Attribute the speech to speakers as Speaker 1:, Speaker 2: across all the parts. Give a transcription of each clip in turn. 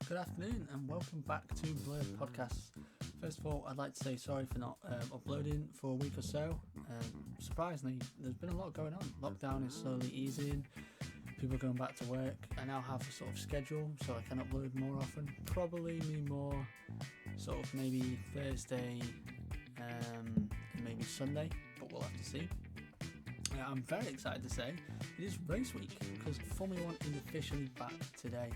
Speaker 1: Good afternoon and welcome back to Blur Podcasts. First of all, I'd like to say sorry for not uploading for a week or so. Surprisingly, there's been a lot going on. Lockdown is slowly easing, people are going back to work. I now have a sort of schedule so I can upload more often. Probably me more sort of maybe Thursday and maybe Sunday, but we'll have to see. I'm very excited to say it is race week because Formula 1 is officially back today.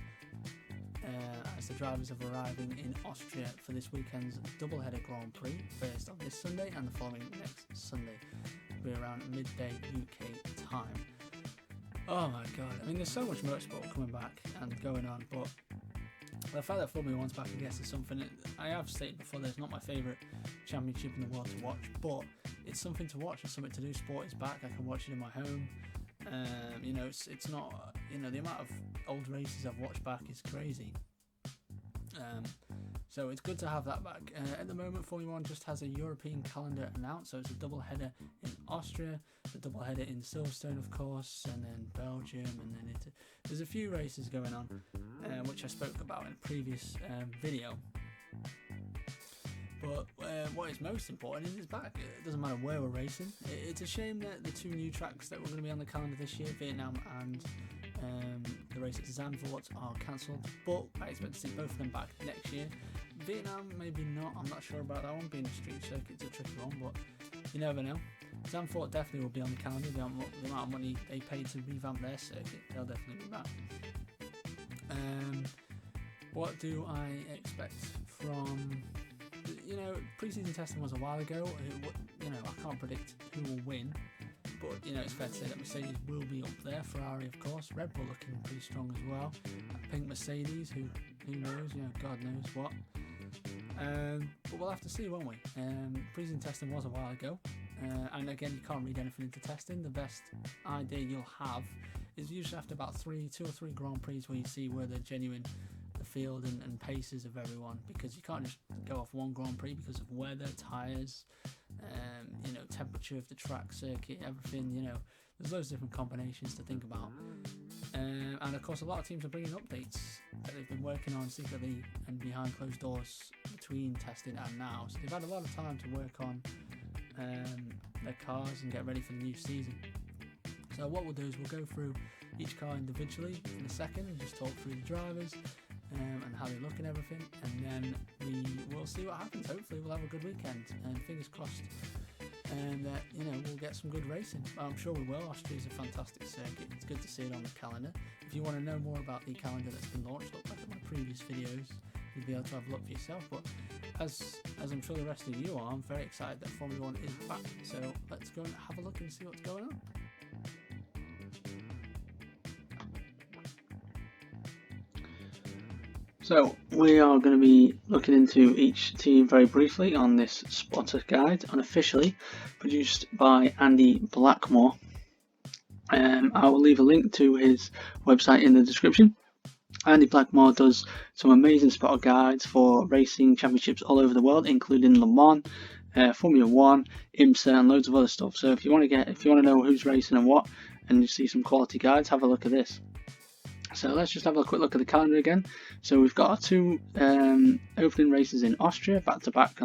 Speaker 1: As the drivers are arriving in Austria for this weekend's double-header Grand Prix, first on this Sunday and the following next Sunday. It'll be around midday UK time. Oh my god, I mean there's so much motorsport coming back and going on, but the fact that Formula 1's back, I guess, is something that I have stated before. There's not my favourite championship in the world to watch, but it's something to watch, it's something to do. Sport is back, I can watch it in my home. It's not, the amount of old races I've watched back is crazy. So it's good to have that back. At the moment, Formula 1 just has a European calendar announced, so it's a double header in Austria, a double header in Silverstone, of course, and then Belgium, and then there's a few races going on, which I spoke about in a previous video. But what is most important is it's back. It doesn't matter where we're racing. It's a shame that the two new tracks that were going to be on the calendar this year, Vietnam and the race at Zandvoort, are cancelled. But I expect to see both of them back next year. Vietnam, maybe not. I'm not sure about that one. Being a street circuit, it's a tricky one, but you never know. Zandvoort definitely will be on the calendar. The amount of money they paid to revamp their circuit, they'll definitely be back. What do I expect from... pre-season testing was a while ago. I can't predict who will win, but it's fair to say that Mercedes will be up there. Ferrari, of course. Red Bull looking pretty strong as well. Pink Mercedes, who knows? God knows what. But we'll have to see, won't we? Pre-season testing was a while ago, and again, you can't read anything into testing. The best idea you'll have is usually after about 2 or 3 Grand Prix where you see where the field and paces of everyone, because you can't just go off one Grand Prix because of weather, tyres, temperature of the track, circuit, everything. There's loads of different combinations to think about, and of course a lot of teams are bringing updates that they've been working on secretly and behind closed doors between testing and now, so they've had a lot of time to work on their cars and get ready for the new season. So what we'll do is we'll go through each car individually in a second and just talk through the drivers and how they look and everything, and then we will see what happens. Hopefully we'll have a good weekend, and fingers crossed, and we'll get some good racing. I'm sure we will. Austria is a fantastic circuit. It's good to see it on the calendar. If you want to know more about the calendar that's been launched, look back at my previous videos. You'll be able to have a look for yourself. But as I'm sure the rest of you are, I'm very excited that Formula 1 is back. So let's go and have a look and see what's going on. So we are going to be looking into each team very briefly on this spotter guide, unofficially produced by Andy Blackmore. I will leave a link to his website in the description. Andy Blackmore does some amazing spotter guides for racing championships all over the world, including Le Mans, Formula 1, IMSA, and loads of other stuff. So if you want to know who's racing and what, and you see some quality guides, have a look at this. So let's just have a quick look at the calendar again. So we've got our 2 opening races in Austria, back to back,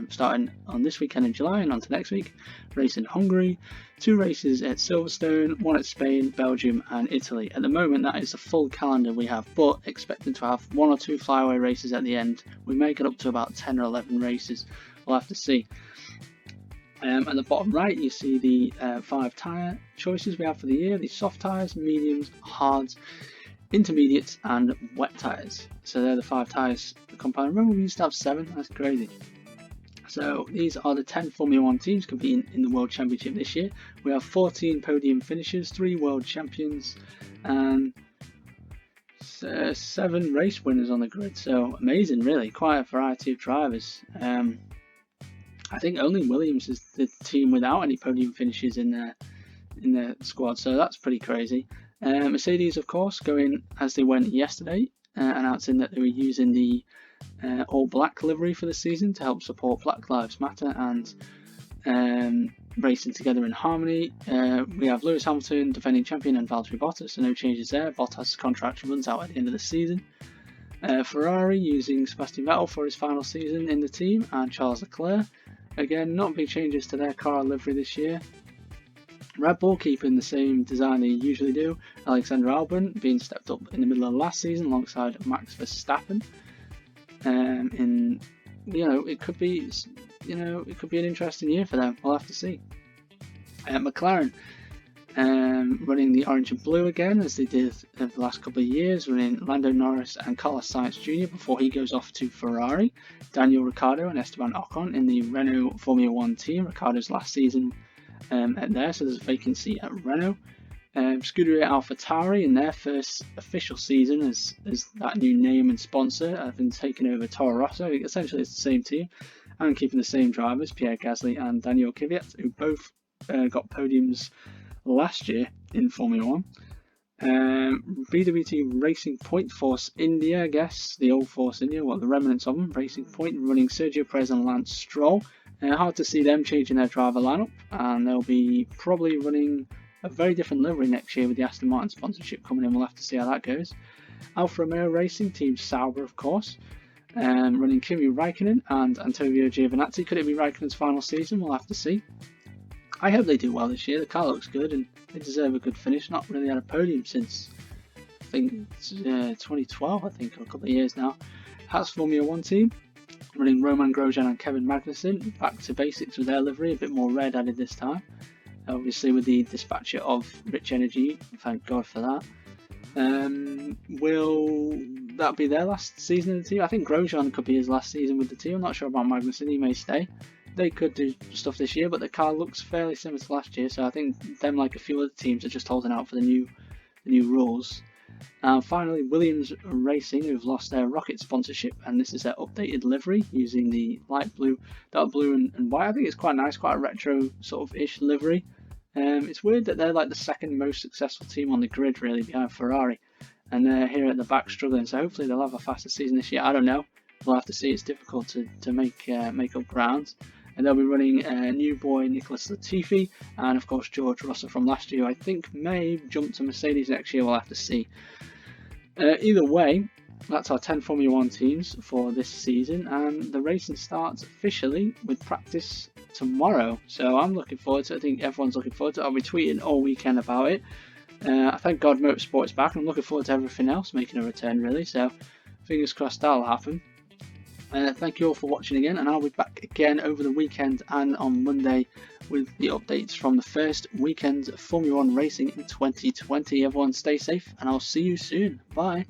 Speaker 1: starting on this weekend in July and on to next week. Race in Hungary, 2 races at Silverstone, 1 at Spain, Belgium and Italy. At the moment that is the full calendar we have, but expecting to have 1 or 2 flyaway races at the end. We may get up to about 10 or 11 races, we'll have to see. At the bottom right you see the 5 tyre choices we have for the year: the soft tyres, mediums, hards, intermediates and wet tyres. So they're the 5 tyres combined. Remember we used to have 7? That's crazy. So these are the 10 Formula 1 teams competing in the World Championship this year. We have 14 podium finishers, 3 world champions and 7 race winners on the grid. So amazing, really, quite a variety of drivers. I think only Williams is the team without any podium finishes in their squad, so that's pretty crazy. Mercedes, of course, going as they went yesterday, announcing that they were using the all black livery for the season to help support Black Lives Matter and racing together in harmony. We have Lewis Hamilton, defending champion, and Valtteri Bottas, so no changes there. Bottas' contract runs out at the end of the season. Ferrari using Sebastian Vettel for his final season in the team, and Charles Leclerc. Again, not big changes to their car livery this year. Red Bull keeping the same design they usually do. Alexander Albon being stepped up in the middle of last season alongside Max Verstappen. It could be, an interesting year for them. We'll have to see. McLaren running the orange and blue again, as they did over the last couple of years, running Lando Norris and Carlos Sainz Jr. before he goes off to Ferrari. Daniel Ricciardo and Esteban Ocon in the Renault Formula 1 team. Ricciardo's last season at there, so there's a vacancy at Renault. Scuderia AlphaTauri in their first official season as that new name and sponsor have been taken over Toro Rosso. Essentially it's the same team, and keeping the same drivers, Pierre Gasly and Daniel Kvyat, who both got podiums last year in Formula 1. VWT Racing Point, Force India, I guess, the old Force India, the remnants of them, Racing Point, running Sergio Perez and Lance Stroll. Hard to see them changing their driver lineup, and they'll be probably running a very different livery next year with the Aston Martin sponsorship coming in. We'll have to see how that goes. Alfa Romeo Racing, Team Sauber, of course, running Kimi Raikkonen and Antonio Giovinazzi. Could it be Raikkonen's final season? We'll have to see. I hope they do well this year. The car looks good and they deserve a good finish. Not really had a podium since, I think, 2012, a couple of years now. Haas Formula 1 team, running Roman Grosjean and Kevin Magnussen, back to basics with their livery, a bit more red added this time. Obviously with the dispatcher of Rich Energy, thank God for that. Will that be their last season in the team? I think Grosjean could be his last season with the team. I'm not sure about Magnussen, he may stay. They could do stuff this year, but the car looks fairly similar to last year, so I think them, like a few other teams, are just holding out for the new rules. And finally, Williams Racing, who've lost their rocket sponsorship, and this is their updated livery using the light blue, dark blue and white. I think it's quite nice, quite a retro sort of ish livery. It's weird that they're like the second most successful team on the grid, really, behind Ferrari, and they're here at the back struggling. So hopefully they'll have a faster season this year. I don't know. We'll have to see. It's difficult to make up ground. And they'll be running new boy Nicholas Latifi and of course George Russell from last year, who I think may jump to Mercedes next year. We'll have to see. Either way, that's our 10 Formula 1 teams for this season, and the racing starts officially with practice tomorrow. So I'm looking forward to it. I think everyone's looking forward to it. I'll be tweeting all weekend about it. Thank God Motorsport's back, and I'm looking forward to everything else making a return, really. So fingers crossed that'll happen. Thank you all for watching again, and I'll be back again over the weekend and on Monday with the updates from the first weekend of Formula 1 racing in 2020. Everyone stay safe, and I'll see you soon. Bye.